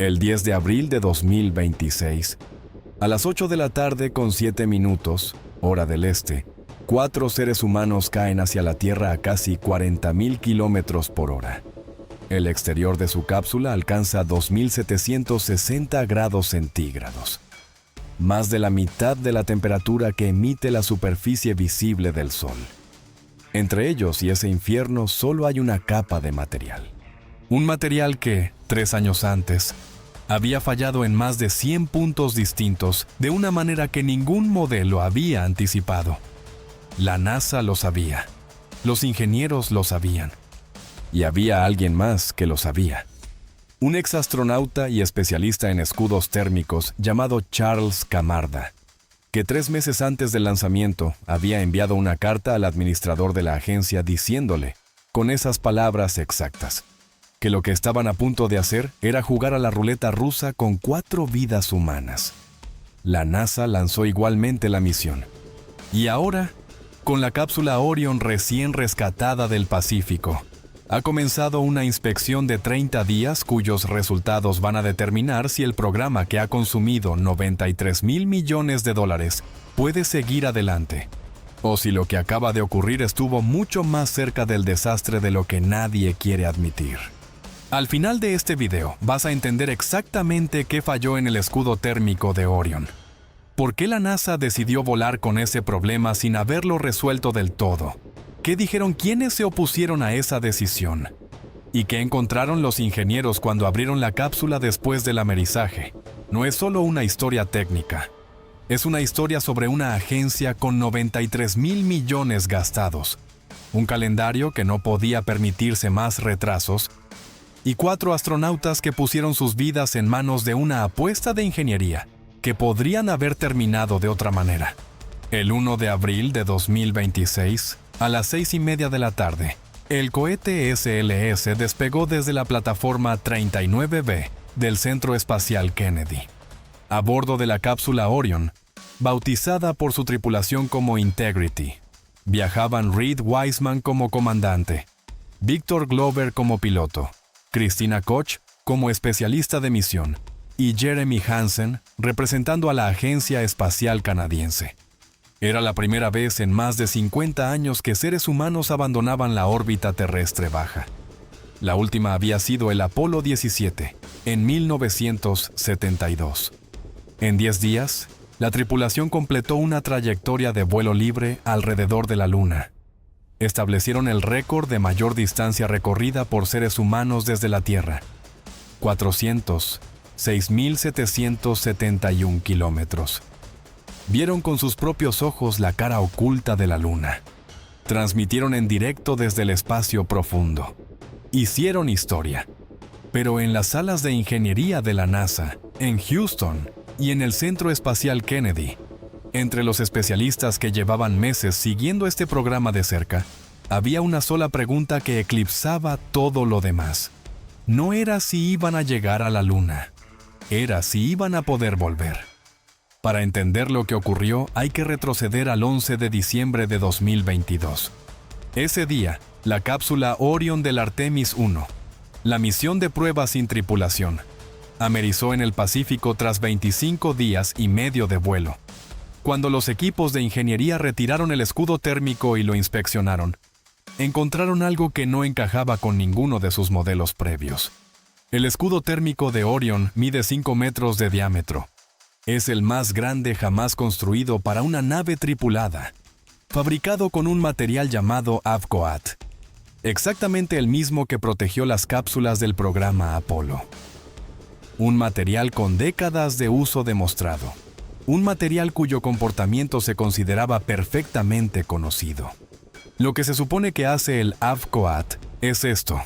El 10 de abril de 2026, a las 8 de la tarde con 7 minutos, hora del este, 4 seres humanos caen hacia la Tierra a casi 40.000 kilómetros por hora. El exterior de su cápsula alcanza 2.760 grados centígrados, más de la mitad de la temperatura que emite la superficie visible del Sol. Entre ellos y ese infierno solo hay una capa de material. Un material que, 3 años antes, había fallado en más de 100 puntos distintos de una manera que ningún modelo había anticipado. La NASA lo sabía, los ingenieros lo sabían, y había alguien más que lo sabía. Un exastronauta y especialista en escudos térmicos llamado Charles Camarda, que 3 meses antes del lanzamiento había enviado una carta al administrador de la agencia diciéndole, con esas palabras exactas, que lo que estaban a punto de hacer era jugar a la ruleta rusa con 4 vidas humanas. La NASA lanzó igualmente la misión. Y ahora, con la cápsula Orion recién rescatada del Pacífico, ha comenzado una inspección de 30 días cuyos resultados van a determinar si el programa que ha consumido $93,000 millones puede seguir adelante, o si lo que acaba de ocurrir estuvo mucho más cerca del desastre de lo que nadie quiere admitir. Al final de este video vas a entender exactamente qué falló en el escudo térmico de Orion. ¿Por qué la NASA decidió volar con ese problema sin haberlo resuelto del todo? ¿Qué dijeron quienes se opusieron a esa decisión? ¿Y qué encontraron los ingenieros cuando abrieron la cápsula después del amerizaje? No es solo una historia técnica. Es una historia sobre una agencia con $93,000 millones gastados, un calendario que no podía permitirse más retrasos, y 4 astronautas que pusieron sus vidas en manos de una apuesta de ingeniería que podrían haber terminado de otra manera. El 1 de abril de 2026, a las 6:30 de la tarde, el cohete SLS despegó desde la plataforma 39B del Centro Espacial Kennedy. A bordo de la cápsula Orion, bautizada por su tripulación como Integrity, viajaban Reed Wiseman como comandante, Victor Glover como piloto, Christina Koch como especialista de misión y Jeremy Hansen representando a la Agencia Espacial Canadiense. Era la primera vez en más de 50 años que seres humanos abandonaban la órbita terrestre baja. La última había sido el Apolo 17, en 1972. En 10 días, la tripulación completó una trayectoria de vuelo libre alrededor de la Luna. Establecieron el récord de mayor distancia recorrida por seres humanos desde la Tierra, 406.771 kilómetros. Vieron con sus propios ojos la cara oculta de la Luna. Transmitieron en directo desde el espacio profundo. Hicieron historia. Pero en las salas de ingeniería de la NASA, en Houston y en el Centro Espacial Kennedy, entre los especialistas que llevaban meses siguiendo este programa de cerca, había una sola pregunta que eclipsaba todo lo demás. No era si iban a llegar a la Luna, era si iban a poder volver. Para entender lo que ocurrió, hay que retroceder al 11 de diciembre de 2022. Ese día, la cápsula Orion del Artemis 1, la misión de prueba sin tripulación, amerizó en el Pacífico tras 25 días y medio de vuelo. Cuando los equipos de ingeniería retiraron el escudo térmico y lo inspeccionaron, encontraron algo que no encajaba con ninguno de sus modelos previos. El escudo térmico de Orion mide 5 metros de diámetro. Es el más grande jamás construido para una nave tripulada, fabricado con un material llamado Avcoat, exactamente el mismo que protegió las cápsulas del programa Apolo. Un material con décadas de uso demostrado. Un material cuyo comportamiento se consideraba perfectamente conocido. Lo que se supone que hace el Avcoat es esto.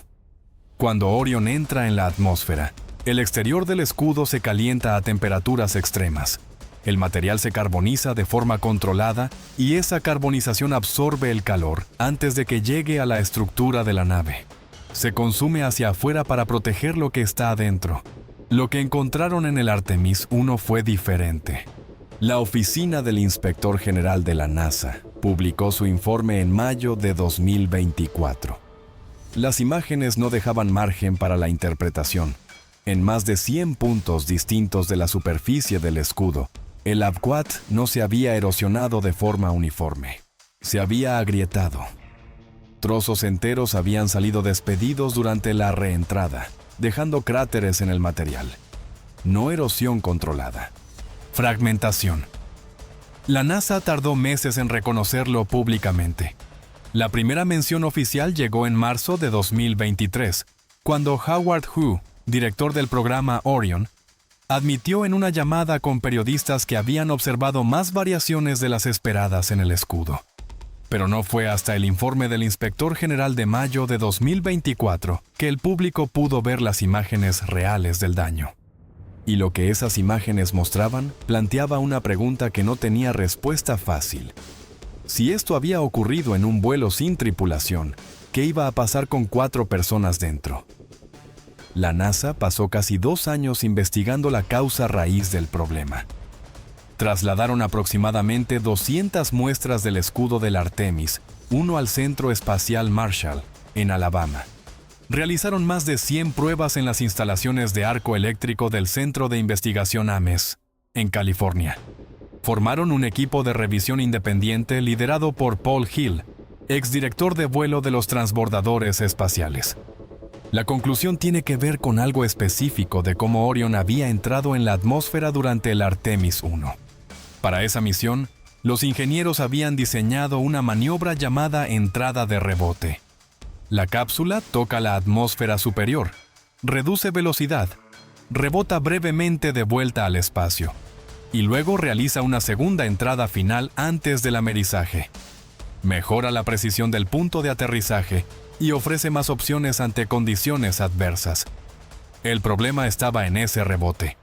Cuando Orion entra en la atmósfera, el exterior del escudo se calienta a temperaturas extremas. El material se carboniza de forma controlada y esa carbonización absorbe el calor antes de que llegue a la estructura de la nave. Se consume hacia afuera para proteger lo que está adentro. Lo que encontraron en el Artemis 1 fue diferente. La oficina del Inspector General de la NASA publicó su informe en mayo de 2024. Las imágenes no dejaban margen para la interpretación. En más de 100 puntos distintos de la superficie del escudo, el Avquat no se había erosionado de forma uniforme. Se había agrietado. Trozos enteros habían salido despedidos durante la reentrada, dejando cráteres en el material. No erosión controlada. Fragmentación. La NASA tardó meses en reconocerlo públicamente. La primera mención oficial llegó en marzo de 2023, cuando Howard Hu, director del programa Orion, admitió en una llamada con periodistas que habían observado más variaciones de las esperadas en el escudo. Pero no fue hasta el informe del Inspector General de mayo de 2024 que el público pudo ver las imágenes reales del daño. Y lo que esas imágenes mostraban planteaba una pregunta que no tenía respuesta fácil. Si esto había ocurrido en un vuelo sin tripulación, ¿qué iba a pasar con 4 personas dentro? La NASA pasó casi 2 años investigando la causa raíz del problema. Trasladaron aproximadamente 200 muestras del escudo del Artemis, uno al Centro Espacial Marshall, en Alabama. Realizaron más de 100 pruebas en las instalaciones de arco eléctrico del Centro de Investigación Ames, en California. Formaron un equipo de revisión independiente liderado por Paul Hill, exdirector de vuelo de los transbordadores espaciales. La conclusión tiene que ver con algo específico de cómo Orion había entrado en la atmósfera durante el Artemis 1. Para esa misión, los ingenieros habían diseñado una maniobra llamada entrada de rebote. La cápsula toca la atmósfera superior, reduce velocidad, rebota brevemente de vuelta al espacio, y luego realiza una segunda entrada final antes del amerizaje. Mejora la precisión del punto de aterrizaje y ofrece más opciones ante condiciones adversas. El problema estaba en ese rebote.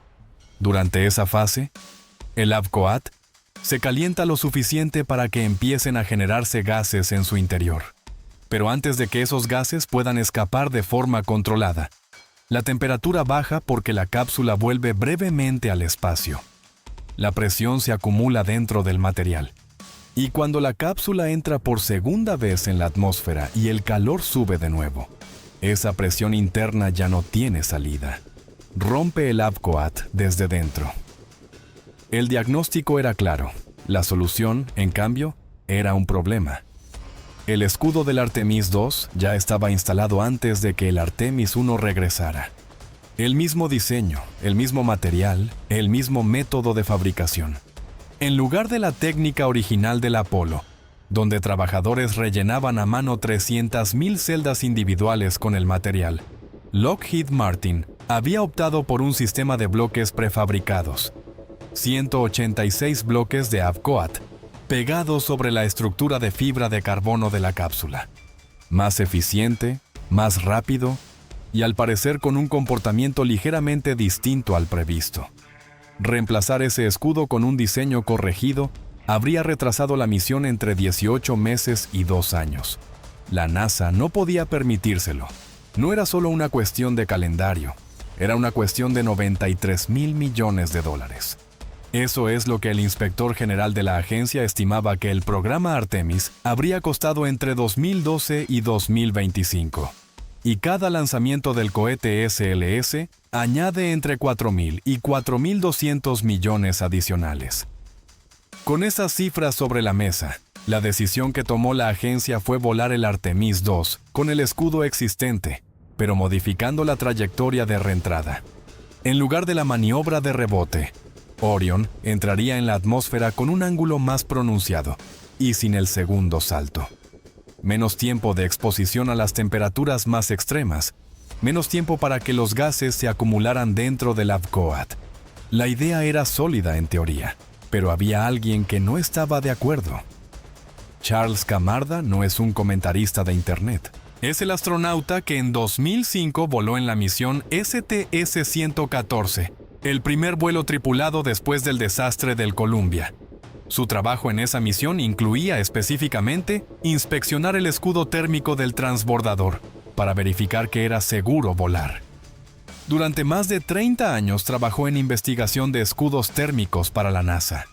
Durante esa fase, el Avquat se calienta lo suficiente para que empiecen a generarse gases en su interior. Pero antes de que esos gases puedan escapar de forma controlada, la temperatura baja porque la cápsula vuelve brevemente al espacio. La presión se acumula dentro del material. Y cuando la cápsula entra por segunda vez en la atmósfera y el calor sube de nuevo, esa presión interna ya no tiene salida. Rompe el Avquat desde dentro. El diagnóstico era claro. La solución, en cambio, era un problema. El escudo del Artemis II ya estaba instalado antes de que el Artemis I regresara. El mismo diseño, el mismo material, el mismo método de fabricación. En lugar de la técnica original del Apolo, donde trabajadores rellenaban a mano 300.000 celdas individuales con el material, Lockheed Martin había optado por un sistema de bloques prefabricados. 186 bloques de Avquat, pegados sobre la estructura de fibra de carbono de la cápsula. Más eficiente, más rápido y al parecer con un comportamiento ligeramente distinto al previsto. Reemplazar ese escudo con un diseño corregido habría retrasado la misión entre 18 meses y 2 años. La NASA no podía permitírselo. No era solo una cuestión de calendario, era una cuestión de $93,000 millones. Eso es lo que el inspector general de la agencia estimaba que el programa Artemis habría costado entre 2012 y 2025. Y cada lanzamiento del cohete SLS añade entre 4.000 y 4.200 millones adicionales. Con esas cifras sobre la mesa, la decisión que tomó la agencia fue volar el Artemis II con el escudo existente, pero modificando la trayectoria de reentrada. En lugar de la maniobra de rebote, Orion entraría en la atmósfera con un ángulo más pronunciado y sin el segundo salto. Menos tiempo de exposición a las temperaturas más extremas, menos tiempo para que los gases se acumularan dentro del Avquat. La idea era sólida en teoría, pero había alguien que no estaba de acuerdo. Charles Camarda no es un comentarista de Internet. Es el astronauta que en 2005 voló en la misión STS-114, el primer vuelo tripulado después del desastre del Columbia. Su trabajo en esa misión incluía específicamente inspeccionar el escudo térmico del transbordador para verificar que era seguro volar. Durante más de 30 años trabajó en investigación de escudos térmicos para la NASA.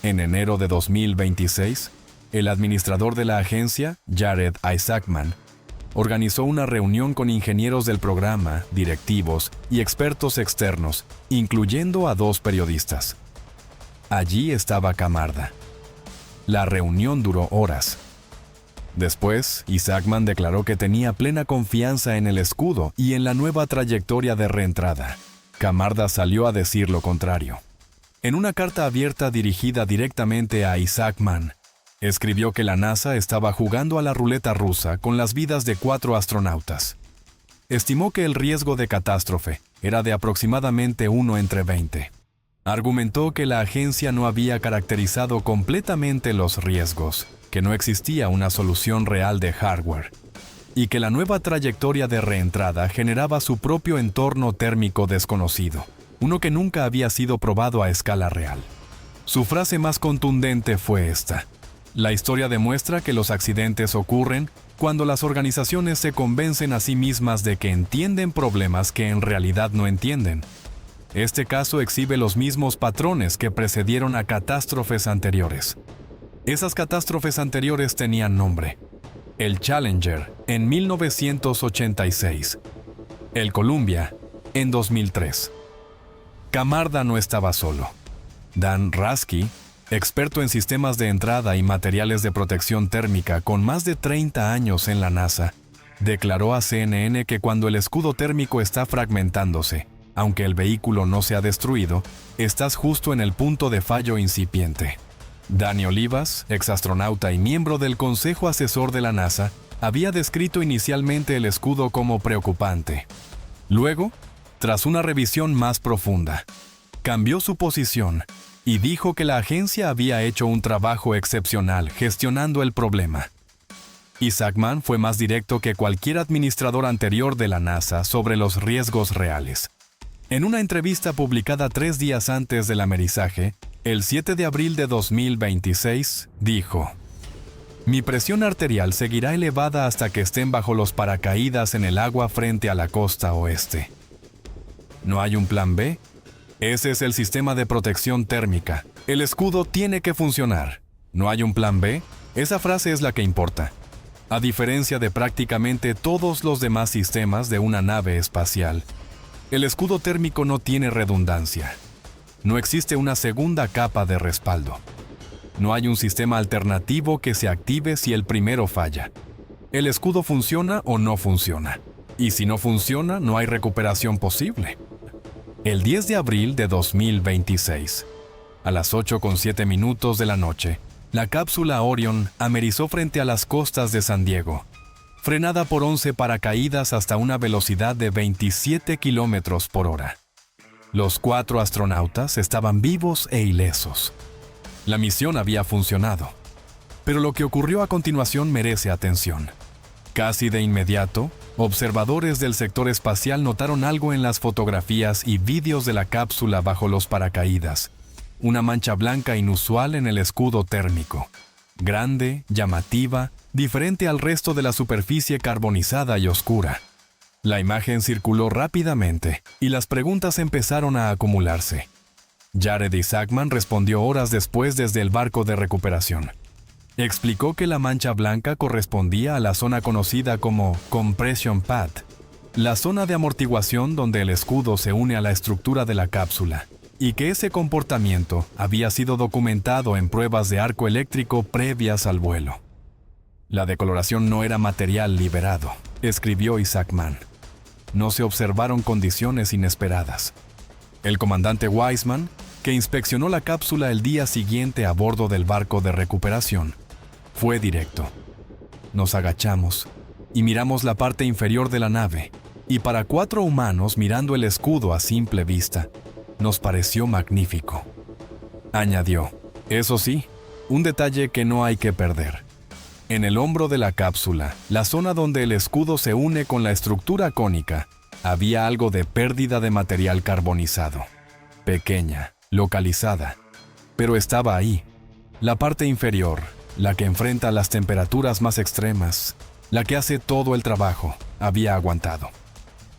En enero de 2026, el administrador de la agencia, Jared Isaacman, organizó una reunión con ingenieros del programa, directivos y expertos externos, incluyendo a 2 periodistas. Allí estaba Camarda. La reunión duró horas. Después, Isaacman declaró que tenía plena confianza en el escudo y en la nueva trayectoria de reentrada. Camarda salió a decir lo contrario. En una carta abierta dirigida directamente a Isaacman, escribió que la NASA estaba jugando a la ruleta rusa con las vidas de 4 astronautas. Estimó que el riesgo de catástrofe era de aproximadamente 1 entre 20. Argumentó que la agencia no había caracterizado completamente los riesgos, que no existía una solución real de hardware, y que la nueva trayectoria de reentrada generaba su propio entorno térmico desconocido, uno que nunca había sido probado a escala real. Su frase más contundente fue esta: la historia demuestra que los accidentes ocurren cuando las organizaciones se convencen a sí mismas de que entienden problemas que en realidad no entienden. Este caso exhibe los mismos patrones que precedieron a catástrofes anteriores. Esas catástrofes anteriores tenían nombre: el Challenger en 1986, el Columbia en 2003. Camarda no estaba solo. Dan Rasky, experto en sistemas de entrada y materiales de protección térmica con más de 30 años en la NASA, declaró a CNN que cuando el escudo térmico está fragmentándose, aunque el vehículo no se ha destruido, estás justo en el punto de fallo incipiente. Danny Olivas, exastronauta y miembro del Consejo Asesor de la NASA, había descrito inicialmente el escudo como preocupante. Luego, tras una revisión más profunda, cambió su posición y dijo que la agencia había hecho un trabajo excepcional gestionando el problema. Isaacman fue más directo que cualquier administrador anterior de la NASA sobre los riesgos reales. En una entrevista publicada 3 días antes del amerizaje, el 7 de abril de 2026, dijo: «Mi presión arterial seguirá elevada hasta que estén bajo los paracaídas en el agua frente a la costa oeste. ¿No hay un plan B? Ese es el sistema de protección térmica. El escudo tiene que funcionar. ¿No hay un plan B? Esa frase es la que importa. A diferencia de prácticamente todos los demás sistemas de una nave espacial, el escudo térmico no tiene redundancia. No existe una segunda capa de respaldo. No hay un sistema alternativo que se active si el primero falla. El escudo funciona o no funciona. Y si no funciona, no hay recuperación posible». El 10 de abril de 2026, a las 8:07 de la noche, la cápsula Orion amerizó frente a las costas de San Diego, frenada por 11 paracaídas hasta una velocidad de 27 kilómetros por hora. Los 4 astronautas estaban vivos e ilesos. La misión había funcionado. Pero lo que ocurrió a continuación merece atención. Casi de inmediato, observadores del sector espacial notaron algo en las fotografías y vídeos de la cápsula bajo los paracaídas: una mancha blanca inusual en el escudo térmico. Grande, llamativa, diferente al resto de la superficie carbonizada y oscura. La imagen circuló rápidamente y las preguntas empezaron a acumularse. Jared Isaacman respondió horas después desde el barco de recuperación. Explicó que la mancha blanca correspondía a la zona conocida como Compression Pad, la zona de amortiguación donde el escudo se une a la estructura de la cápsula, y que ese comportamiento había sido documentado en pruebas de arco eléctrico previas al vuelo. La decoloración no era material liberado, escribió Isaacman. No se observaron condiciones inesperadas. El comandante Wiseman, que inspeccionó la cápsula el día siguiente a bordo del barco de recuperación, fue directo. Nos agachamos y miramos la parte inferior de la nave, y para 4 humanos mirando el escudo a simple vista, nos pareció magnífico. Añadió: eso sí, un detalle que no hay que perder. En el hombro de la cápsula, la zona donde el escudo se une con la estructura cónica, había algo de pérdida de material carbonizado. Pequeña, localizada, pero estaba ahí. La parte inferior, la que enfrenta las temperaturas más extremas, la que hace todo el trabajo, había aguantado.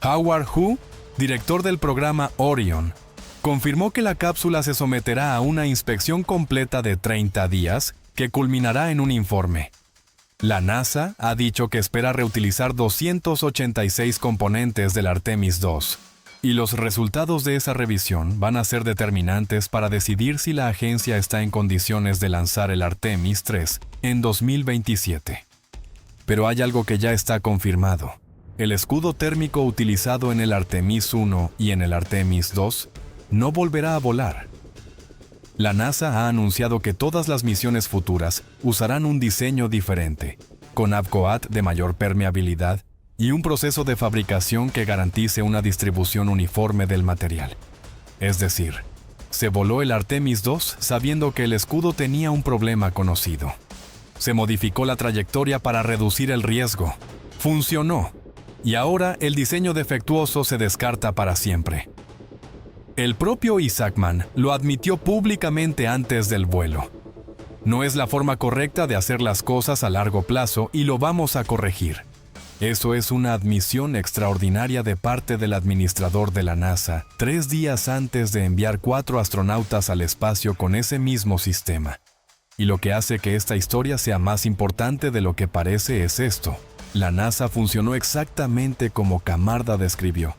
Howard Hu, director del programa Orion, confirmó que la cápsula se someterá a una inspección completa de 30 días que culminará en un informe. La NASA ha dicho que espera reutilizar 286 componentes del Artemis II, y los resultados de esa revisión van a ser determinantes para decidir si la agencia está en condiciones de lanzar el Artemis III en 2027. Pero hay algo que ya está confirmado. El escudo térmico utilizado en el Artemis I y en el Artemis II no volverá a volar. La NASA ha anunciado que todas las misiones futuras usarán un diseño diferente, con ABCOAT de mayor permeabilidad y un proceso de fabricación que garantice una distribución uniforme del material. Es decir, se voló el Artemis II sabiendo que el escudo tenía un problema conocido. Se modificó la trayectoria para reducir el riesgo. Funcionó. Y ahora el diseño defectuoso se descarta para siempre. El propio Isaacman lo admitió públicamente antes del vuelo. No es la forma correcta de hacer las cosas a largo plazo y lo vamos a corregir. Eso es una admisión extraordinaria de parte del administrador de la NASA, 3 días antes de enviar 4 astronautas al espacio con ese mismo sistema. Y lo que hace que esta historia sea más importante de lo que parece es esto. La NASA funcionó exactamente como Camarda describió.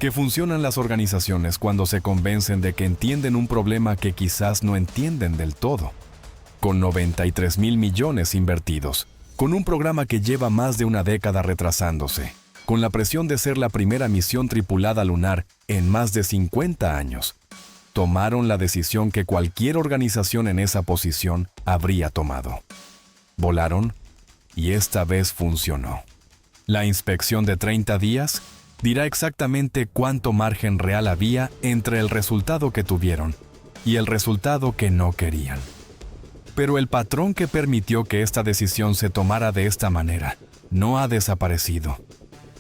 Que funcionan las organizaciones cuando se convencen de que entienden un problema que quizás no entienden del todo. Con 93,000 millones invertidos, con un programa que lleva más de una década retrasándose, con la presión de ser la primera misión tripulada lunar en más de 50 años, tomaron la decisión que cualquier organización en esa posición habría tomado. Volaron y esta vez funcionó. La inspección de 30 días dirá exactamente cuánto margen real había entre el resultado que tuvieron y el resultado que no querían. Pero el patrón que permitió que esta decisión se tomara de esta manera no ha desaparecido.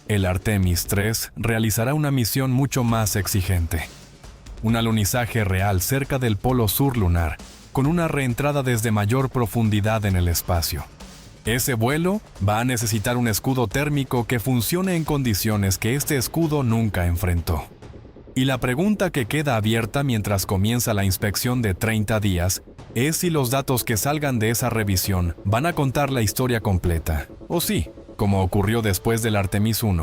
El Artemis III realizará una misión mucho más exigente. Un alunizaje real cerca del polo sur lunar, con una reentrada desde mayor profundidad en el espacio. Ese vuelo va a necesitar un escudo térmico que funcione en condiciones que este escudo nunca enfrentó. Y la pregunta que queda abierta mientras comienza la inspección de 30 días es si los datos que salgan de esa revisión van a contar la historia completa. O sí, como ocurrió después del Artemis I,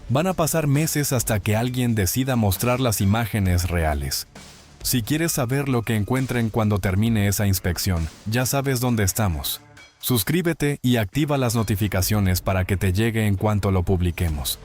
van a pasar meses hasta que alguien decida mostrar las imágenes reales. Si quieres saber lo que encuentren cuando termine esa inspección, ya sabes dónde estamos. Suscríbete y activa las notificaciones para que te llegue en cuanto lo publiquemos.